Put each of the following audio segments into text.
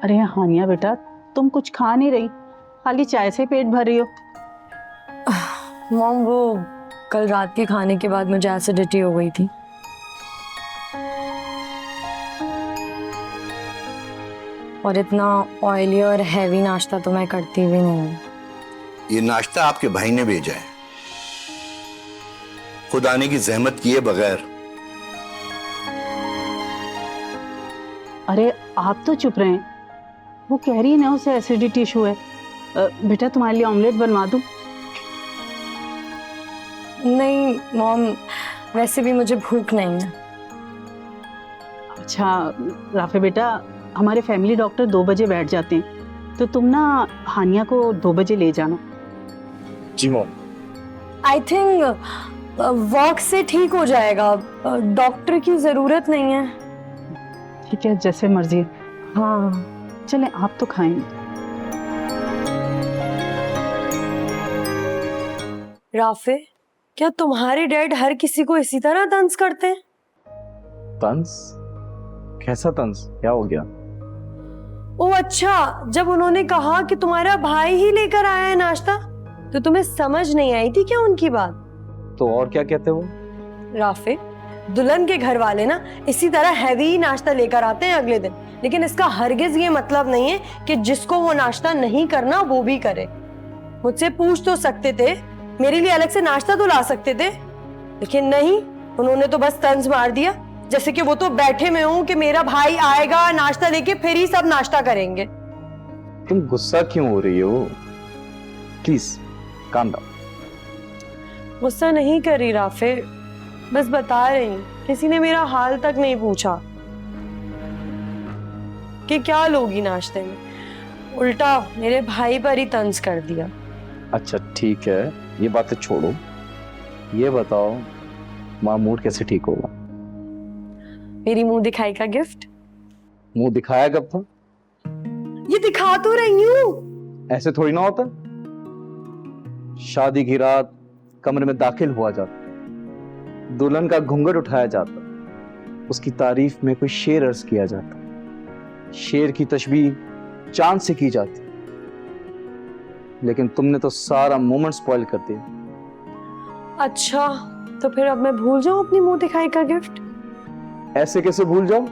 अरे हानिया बेटा, तुम कुछ खा नहीं रही, खाली चाय से पेट भर रही हो। मॉम, वो कल रात के खाने के बाद मुझे एसिडिटी हो गई थी। और इतना ऑयली और हैवी नाश्ता तो मैं करती भी नहीं हूँ। ये नाश्ता आपके भाई ने भेजा है, खुद आने की जहमत किए बगैर। अरे आप तो चुप रहे, वो कह रही है ना उसे एसिडिटी इशू है। बेटा तुम्हारे लिए ऑमलेट बनवा दूं? नहीं मॉम, वैसे भी मुझे भूख नहीं है। अच्छा राफे बेटा, हमारे फैमिली डॉक्टर 2 बजे बैठ जाते हैं, तो तुम ना हानिया को 2 बजे ले जाना। जी मॉम। आई थिंक वॉक से ठीक हो जाएगा, डॉक्टर की जरूरत नहीं है। ठीक है, जैसे मर्जी। हाँ चलें, आप तो खाएंगे। राफे, क्या तुम्हारे डैड हर किसी को इसी तरह तंज करते हैं? तंज? कैसा तंज? क्या हो गया? ओ अच्छा, जब उन्होंने कहा कि तुम्हारा भाई ही लेकर आया है नाश्ता, तो तुम्हें समझ नहीं आई थी क्या उनकी बात? तो और क्या कहते हो? राफे, दुल्हन के घर वाले ना इसी तरह हैवी नाश्ता लेकर आते हैं अगले दिन, लेकिन इसका हरगिज ये मतलब नहीं है कि जिसको वो नाश्ता नहीं करना वो भी करे। मुझसे पूछ तो सकते थे, मेरे लिए अलग से नाश्ता तो ला सकते थे, लेकिन नहीं, उन्होंने तो बस तंज मार दिया, जैसे कि वो तो बैठे में हूं कि मेरा भाई आएगा नाश्ता लेके फिर ही सब नाश्ता करेंगे। तुम गुस्सा क्यों हो रही हो? Please calm down. गुस्सा नहीं कर रही राफे, बस बता रही हूं, किसी ने मेरा हाल तक नहीं पूछा कि क्या लोगी नाश्ते में, उल्टा मेरे भाई पर ही तंज कर दिया। अच्छा ठीक है, ये बातें छोड़ो, ये बताओ माँ मूड कैसे ठीक होगा? मेरी मुंह दिखाई का गिफ्ट। मुंह दिखाया कब था? ये दिखा तो रही हूँ। ऐसे थोड़ी ना होता। शादी की रात कमरे में दाखिल हुआ जाता, दुल्हन का घूंघट उठाया जाता, उसकी तारीफ में कोई शेर अर्ज किया जाता, शेर की तशबीह चांद से की जाती, लेकिन तुमने तो सारा मोमेंट स्पॉइल कर दिया। अच्छा, तो फिर अब मैं भूल जाऊं अपनी मुंह दिखाई का गिफ्ट? ऐसे कैसे भूल जाओ?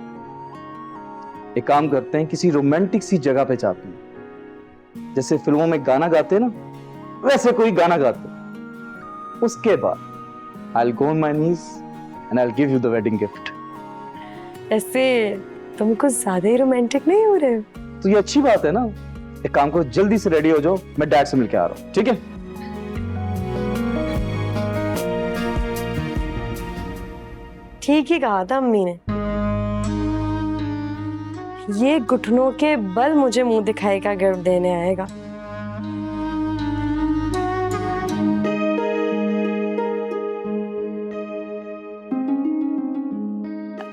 एक काम करते हैं, किसी रोमांटिक सी जगह पे जाते हैं, जैसे फिल्मों में गाना गाते हैं ना, वैसे कोई गाना गाते हैं। उसके बाद I'll go on my knees and I'll give you the wedding gift. ऐसे तुम कुछ ज्यादा ही रोमांटिक नहीं हो रहे हो? तो ये अच्छी बात है ना। एक काम करो, जल्दी से रेडी हो जाओ, मैं डैड से मिलके आ रहा हूँ, ठीक है? ठीक ही कहा था अम्मी ने, ये घुटनों के बल मुझे मुंह दिखाई का गिफ्ट देने आएगा।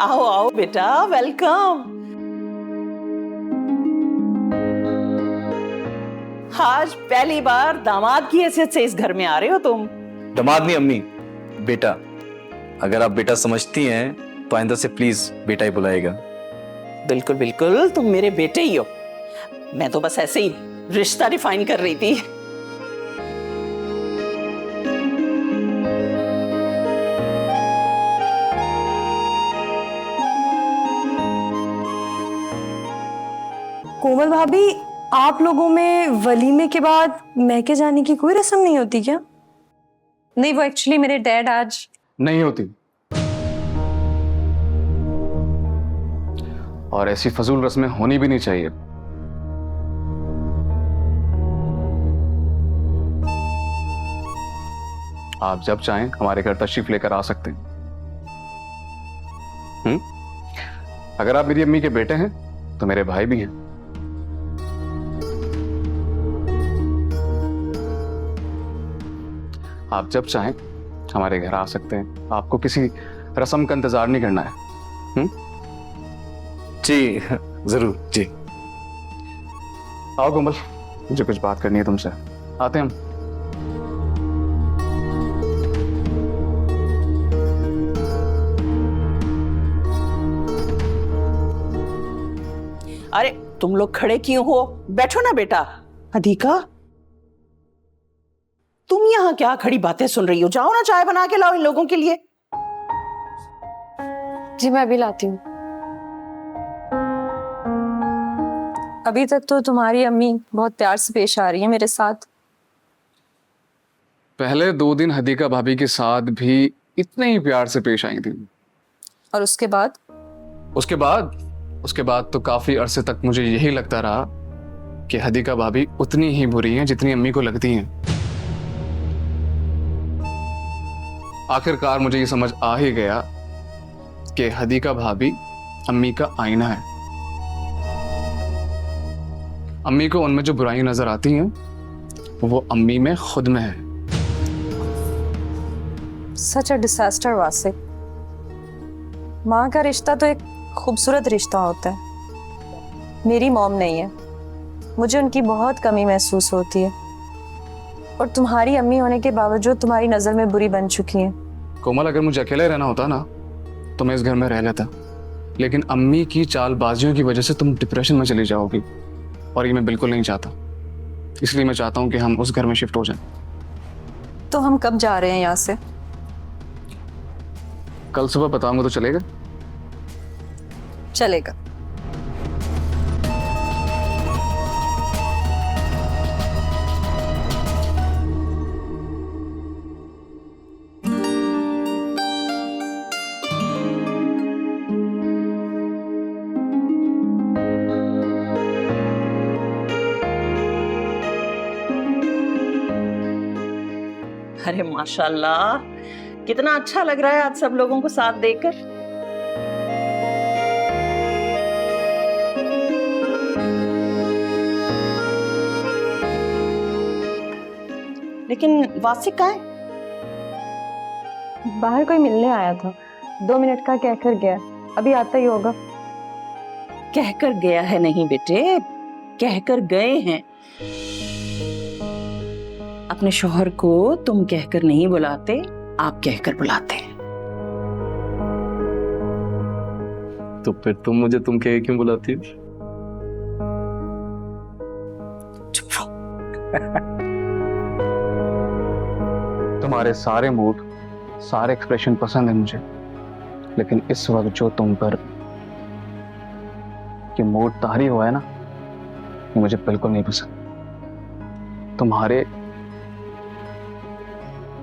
आओ आओ बेटा, वेलकम। आज पहली बार दामाद की हैसियत से इस घर में आ रहे हो तुम। दामाद नहीं अम्मी, बेटा। अगर आप बेटा समझती हैं तो आइंदा से प्लीज बेटा ही बुलाएगा। बिल्कुल बिल्कुल, तुम मेरे बेटे ही हो। मैं तो बस ऐसे ही रिश्ता डिफाइन कर रही थी। कोमल भाभी, आप लोगों में वलीमे के बाद मैके जाने की कोई रस्म नहीं होती क्या? नहीं, वो एक्चुअली मेरे डैड आज नहीं होती, और ऐसी फजूल रस्में होनी भी नहीं चाहिए। आप जब चाहें हमारे घर तशरीफ लेकर आ सकते हैं। अगर आप मेरी अम्मी के बेटे हैं तो मेरे भाई भी हैं। आप जब चाहें हमारे घर आ सकते हैं, आपको किसी रस्म का इंतजार नहीं करना है। जी जरूर जी। आओ कोमल, मुझे कुछ बात करनी है तुमसे। आते हैं हम। अरे तुम लोग खड़े क्यों हो? बैठो ना बेटा। अधिका, तुम यहाँ क्या खड़ी बातें सुन रही हो? जाओ ना, चाय बना के लाओ इन लोगों के लिए। जी मैं अभी लाती हूँ। अभी तक तो तुम्हारी अम्मी बहुत प्यार से पेश आ रही है मेरे साथ। पहले 2 दिन हदीका भाभी के साथ भी इतने ही प्यार से पेश आई थी। और उसके बाद? उसके बाद तो काफी अरसे तक मुझे यही लगता रहा कि हदीका भाभी उतनी ही बुरी हैं जितनी अम्मी को लगती हैं। आखिरकार मुझे ये समझ आ ही गया कि हदीका भाभी अम्मी का आईना है। अम्मी को उनमें जो बुराई नजर आती हैं वो अम्मी में खुद में है। सच अ डिसास्टर वासिक। माँ का रिश्ता तो एक खूबसूरत रिश्ता होता है। मेरी मॉम नहीं है, मुझे उनकी बहुत कमी महसूस होती है। और तुम्हारी अम्मी होने के बावजूद तुम्हारी नजर में बुरी बन चुकी हैं। कोमल, अगर मुझे अकेले रहना होता ना तो मैं इस घर में रह लेता, लेकिन अम्मी की चालबाजियों की वजह से तुम डिप्रेशन में चली जाओगी और ये मैं बिल्कुल नहीं चाहता। इसलिए मैं चाहता हूँ कि हम उस घर में शिफ्ट हो जाएं। तो हम कब जा रहे हैं यहाँ से? कल सुबह बताऊंगा तो चलेगा? चलेगा। अरे माशाल्लाह, कितना अच्छा लग रहा है आज सब लोगों को साथ देखकर। लेकिन वासिक कहाँ है? बाहर कोई मिलने आया था, 2 मिनट का कहकर गया, अभी आता ही होगा। कहकर गया है नहीं बेटे, कहकर गए हैं। अपने शौहर को तुम कहकर नहीं बुलाते, आप कहकर बुलाते हैं। तो फिर तुम मुझे तुम कह क्यों बुलाती हो? चुप रहो। तुम्हारे सारे मूड, सारे एक्सप्रेशन पसंद है मुझे, लेकिन इस वक्त जो तुम पर ये मूड तारी हुआ है ना, ये मुझे बिल्कुल नहीं पसंद।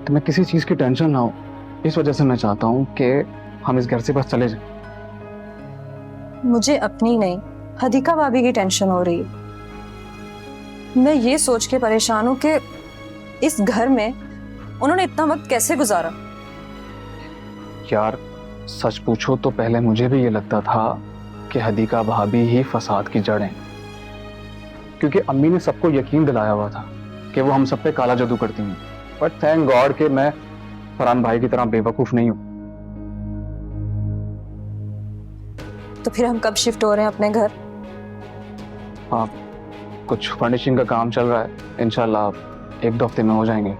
तुम्हें किसी चीज की टेंशन ना हो, इस वजह से मैं चाहता हूं कि हम इस घर से बस चले जाएं। मुझे अपनी नहीं, हदीका भाभी की टेंशन हो रही है। मैं ये सोच के परेशान हूं कि इस घर में उन्होंने इतना वक्त कैसे गुजारा। यार सच पूछो तो पहले मुझे भी ये लगता था कि हदीका भाभी ही फसाद की जड़ हैं, क्योंकि अम्मी ने सबको यकीन दिलाया हुआ था कि वो हम सब पे काला जादू करती हैं। बट थैंक गॉड कि मैं फरहान भाई की तरह बेवकूफ नहीं हूं। तो फिर हम कब शिफ्ट हो रहे हैं अपने घर? हाँ, कुछ फर्निशिंग का काम चल रहा है, इंशाल्लाह 1-2 हफ्ते में हो जाएंगे।